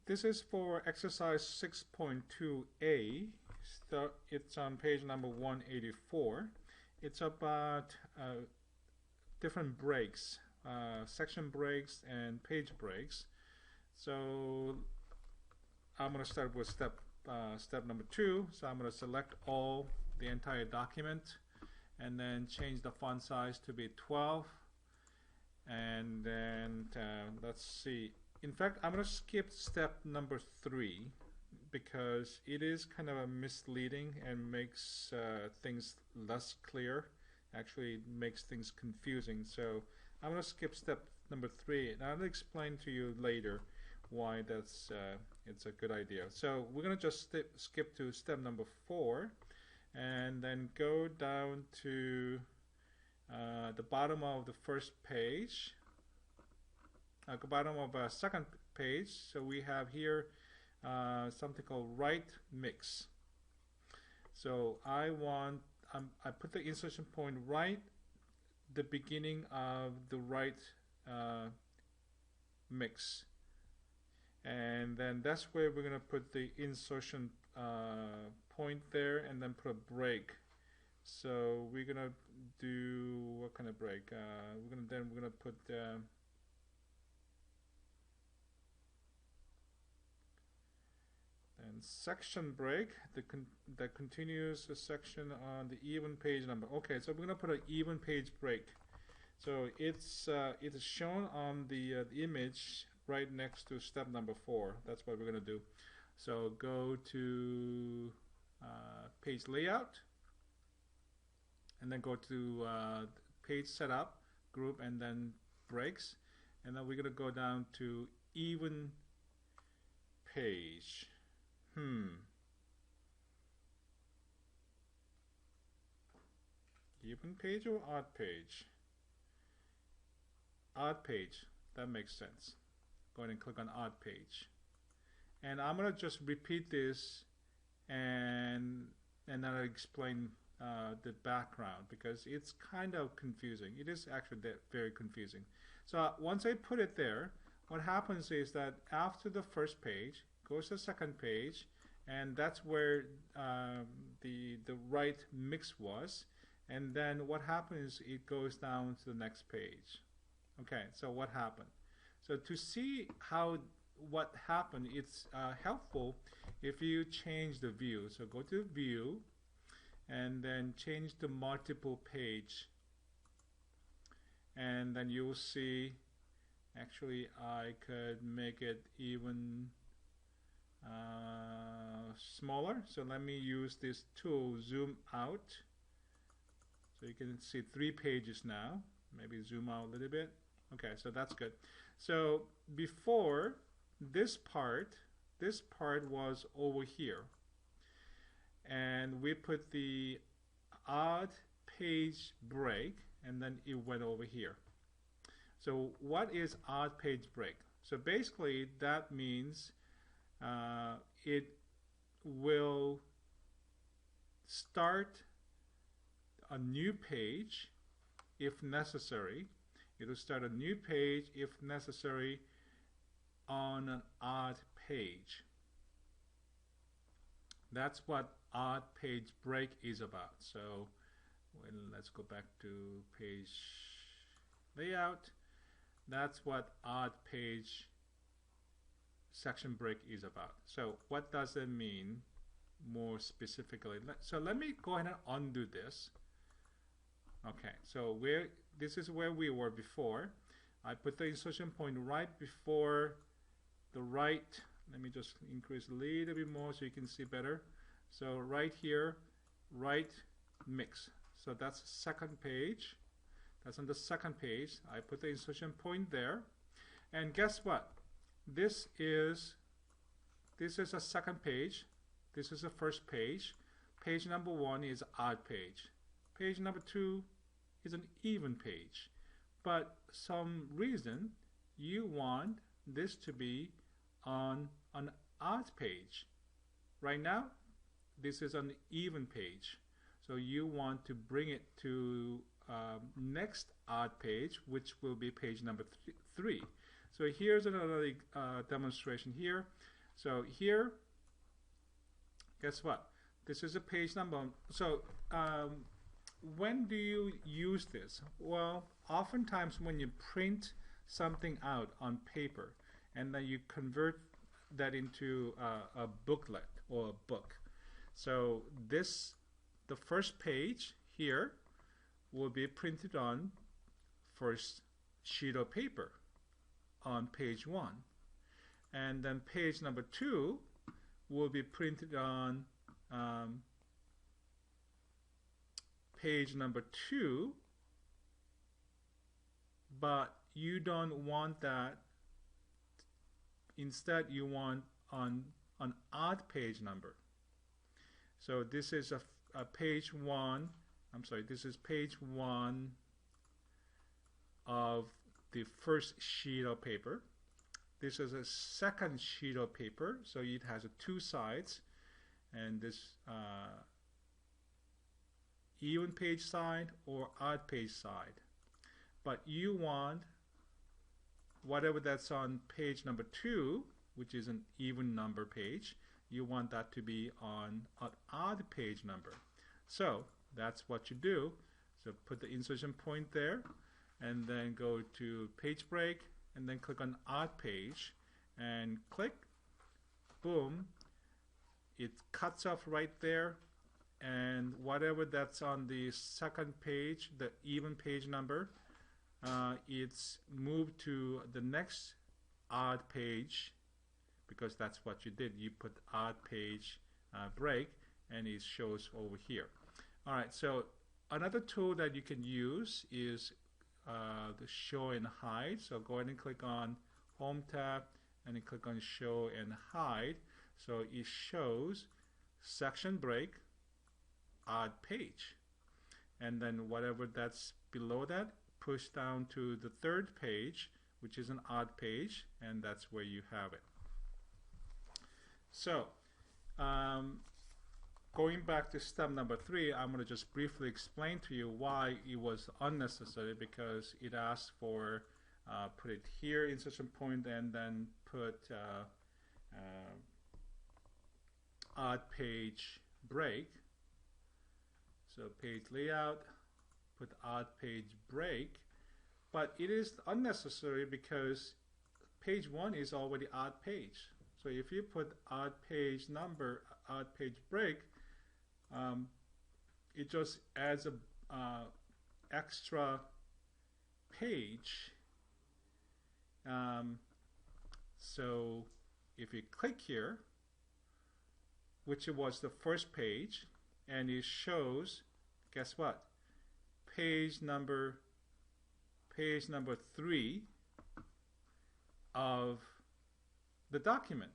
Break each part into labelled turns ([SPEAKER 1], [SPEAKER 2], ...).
[SPEAKER 1] This is for exercise 6.2a. It's on page number 184. It's about different breaks, section breaks and page breaks. So I'm going to start with step number 2. So I'm going to select all, the entire document, and then change the font size to be 12. And then let's see. In fact, I'm going to skip step number 3 because it is kind of a misleading and makes things less clear. Actually, it makes things confusing. So I'm going to skip step number 3, and I'll explain to you later why that's it's a good idea. So we're going to just skip to step number 4, and then go down to the bottom of the first page. The bottom of a second page. So we have here something called right mix. So I put the insertion point right the beginning of the right mix, and then that's where we're going to put the insertion point there, and then put a break. So we're going to do what kind of break? We're going to put and section break that continues the section on the even page number. Okay, so we're going to put an even page break. So it's shown on the image right next to step number 4. That's what we're going to do. So go to page layout, and then go to page setup group, and then breaks, and then we're going to go down to even page. Even page or odd page? Odd page. That makes sense. Go ahead and click on odd page. And I'm going to just repeat this, and then I'll explain the background, because it's kind of confusing. It is actually very confusing. So once I put it there, what happens is that after the first page goes to the second page, and that's where the right mix was, and then what happens, it goes down to the next page. Okay, so what happened? So to see what happened, it's helpful if you change the view. So go to view, and then change the multiple page, and then you'll see, actually I could make it even smaller. So let me use this tool, zoom out, so you can see 3 pages now. Maybe zoom out a little bit. Okay, so that's good. So before, this part was over here, and we put the odd page break, and then it went over here. So what is odd page break? So basically that means it will start a new page if necessary. It will start a new page if necessary on an odd page. That's what odd page break is about. So let's go back to page layout. That's what odd page section break is about. So what does it mean more specifically? So let me go ahead and undo this. Okay, so this is where we were before. I put the insertion point right before the right. Let me just increase a little bit more so you can see better. So right here, right mix. So that's the second page. That's on the second page. I put the insertion point there, and guess what? This is a second page. This is the first page. Page number 1 is odd page. Page number 2 is an even page. But some reason you want this to be on an odd page. Right now, this is an even page. So you want to bring it to next odd page, which will be page number 3. So here's another demonstration here. So here, guess what? This is a page number. So when do you use this? Well, oftentimes when you print something out on paper and then you convert that into a booklet or a book. So the first page here will be printed on first sheet of paper on page 1, and then page number 2 will be printed on page number 2, but you don't want that. Instead, you want on an odd page number. So this is a page 1. I'm sorry, this is page 1 of the first sheet of paper. This is a second sheet of paper, so it has 2 sides, and this even page side or odd page side. But you want whatever that's on page number 2, which is an even number page, you want that to be on an odd page number. So that's what you do. So put the insertion point there, and then go to page break, and then click on odd page, and click, boom, it cuts off right there, and whatever that's on the second page, the even page number, it's moved to the next odd page, because that's what you did. You put odd page break, and it shows over here. Alright, so another tool that you can use is the show and hide. So go ahead and click on Home tab, and then click on Show and Hide. So it shows section break, odd page, and then whatever that's below that, push down to the third page, which is an odd page, and that's where you have it. So going back to step number 3, I'm going to just briefly explain to you why it was unnecessary, because it asks for put it here, insertion point, and then put odd page break. So page layout, put odd page break, but it is unnecessary because page 1 is already odd page. So if you put odd page number, odd page break, it just adds a extra page. So if you click here, which was the first page, and it shows, guess what? Page number 3 of the document,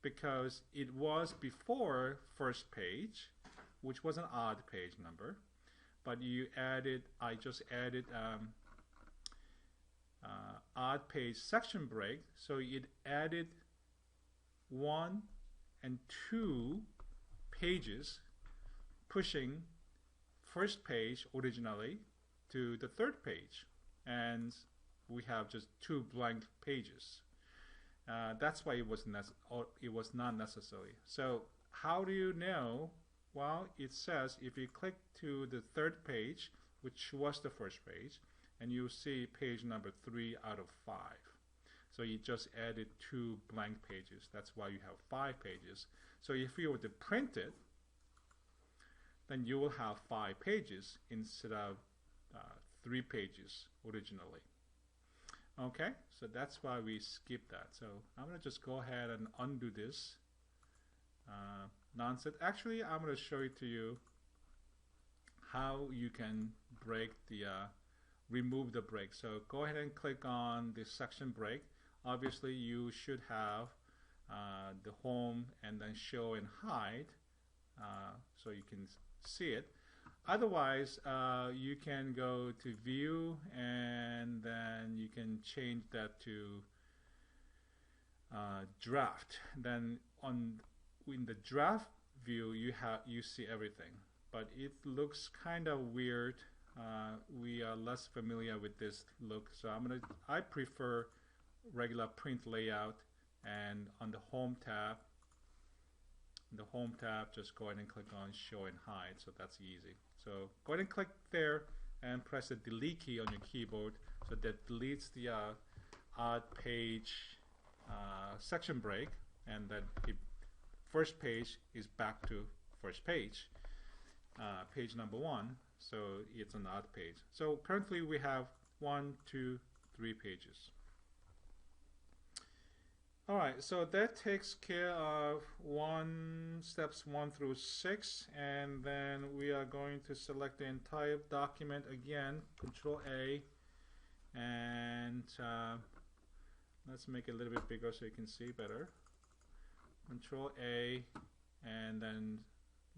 [SPEAKER 1] because it was before first page, which was an odd page number, but you added, I just added odd page section break, so it added 1 and 2 pages, pushing first page originally to the third page, and we have just 2 blank pages. That's why it was not necessary. So how do you know? Well, it says if you click to the third page, which was the first page, and you see page number 3 out of 5. So you just added 2 blank pages. That's why you have 5 pages. So if you were to print it, then you will have 5 pages instead of 3 pages originally. Okay, so that's why we skip that. So I'm going to just go ahead and undo this nonsense. Actually, I'm going to show it to you how you can break the remove the break. So go ahead and click on the section break. Obviously, you should have the home and then show and hide, so you can see it. Otherwise, you can go to view, and then you can change that to draft. Then in the draft view, you see everything, but it looks kind of weird. We are less familiar with this look, so I prefer regular print layout and on the home tab, just go ahead and click on show and hide, so that's easy. So go ahead and click there and press the delete key on your keyboard, so that deletes the odd page section break, and then the first page is back to first page, page number 1, so it's an odd page. So currently we have 1, 2, 3 pages. Alright, so that takes care of steps 1 through 6, and then we are going to select the entire document again, Control A, and let's make it a little bit bigger so you can see better. Control A, and then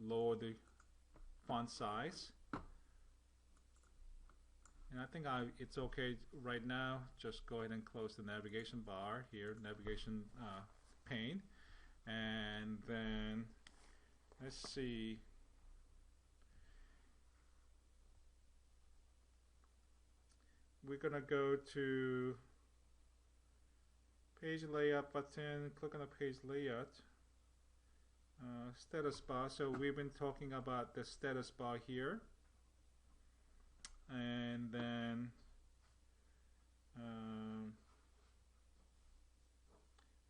[SPEAKER 1] lower the font size. And I think it's okay right now. Just go ahead and close the navigation bar here, navigation pane, and then let's see. We're gonna go to page layout button, click on the page layout, status bar. So we've been talking about the status bar here, and then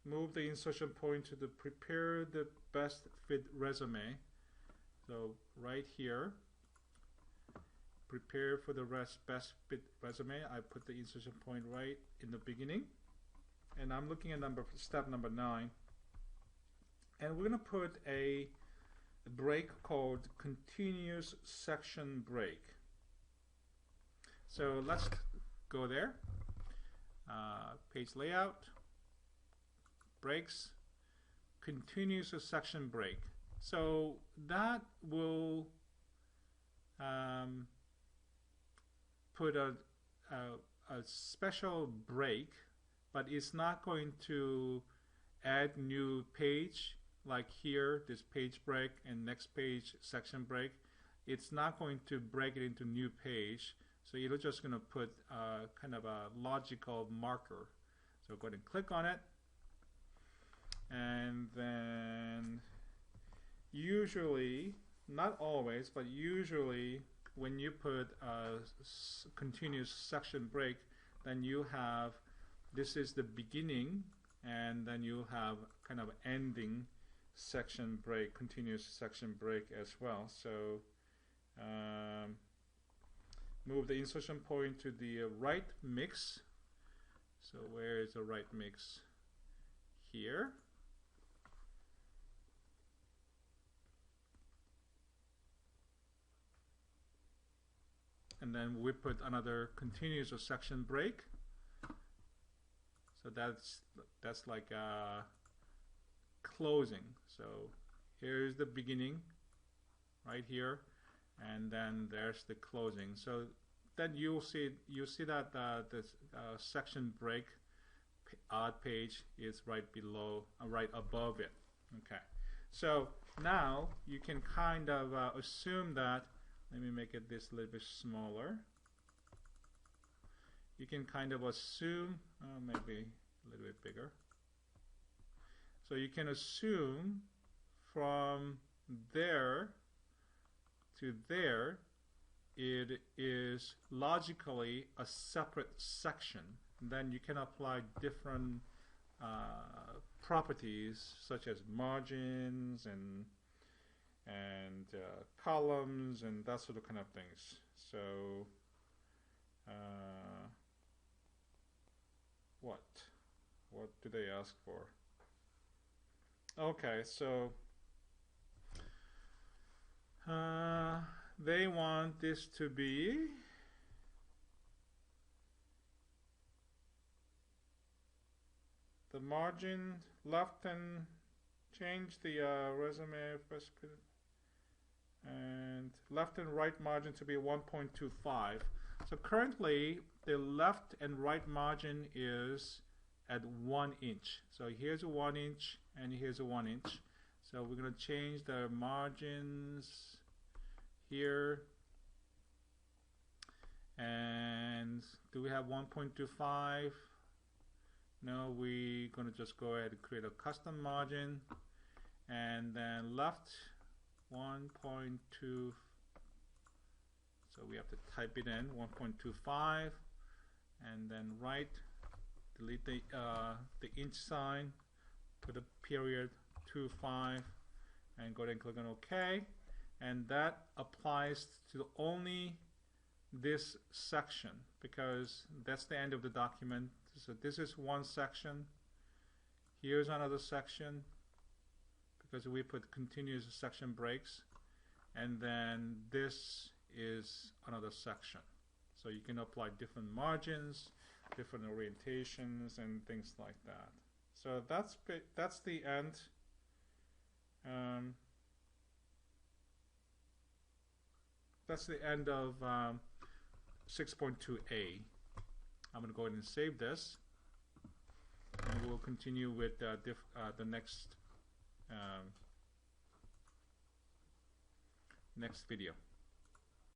[SPEAKER 1] move the insertion point to the prepare the best fit resume. So right here, prepare for the best fit resume. I put the insertion point right in the beginning, and I'm looking at step number 9, and we're going to put a break called continuous section break. So let's go there, page layout, breaks, continuous section break. So that will put a special break, but it's not going to add new page like here, this page break, and next page section break. It's not going to break it into new page, so you're just going to put kind of a logical marker. So go ahead and click on it, and then usually, not always, but usually when you put a continuous section break, then you have, this is the beginning, and then you have kind of ending section break, continuous section break as well. So move the insertion point to the right mix. So where is the right mix? Here. And then we put another continuous section break. So that's like a closing. So here's the beginning right here, and then there's the closing. So then you'll see that this section break odd page is right below, right above it. Okay. So now you can kind of assume that. Let me make it this a little bit smaller. You can kind of assume, maybe a little bit bigger. So you can assume from there to there, it is logically a separate section. And then you can apply different properties such as margins and columns and that sort of kind of things. So what do they ask for? Okay, so they want this to be the margin left, and change the resume first, and left and right margin to be 1.25. So currently the left and right margin is at 1 inch. So here's a 1 inch and here's a 1 inch. So we're going to change the margins here. And do we have 1.25? Now we're going to just go ahead and create a custom margin, and then left 1.2, so we have to type it in 1.25, and then right, delete the inch sign, put a period 25, and go ahead and click on OK, and that applies to only this section because that's the end of the document. So this is one section, here's another section because we put continuous section breaks, and then this is another section. So you can apply different margins, different orientations, and things like that. So that's the end. That's the end of 6.2a. I'm going to go ahead and save this, and we'll continue with the next video.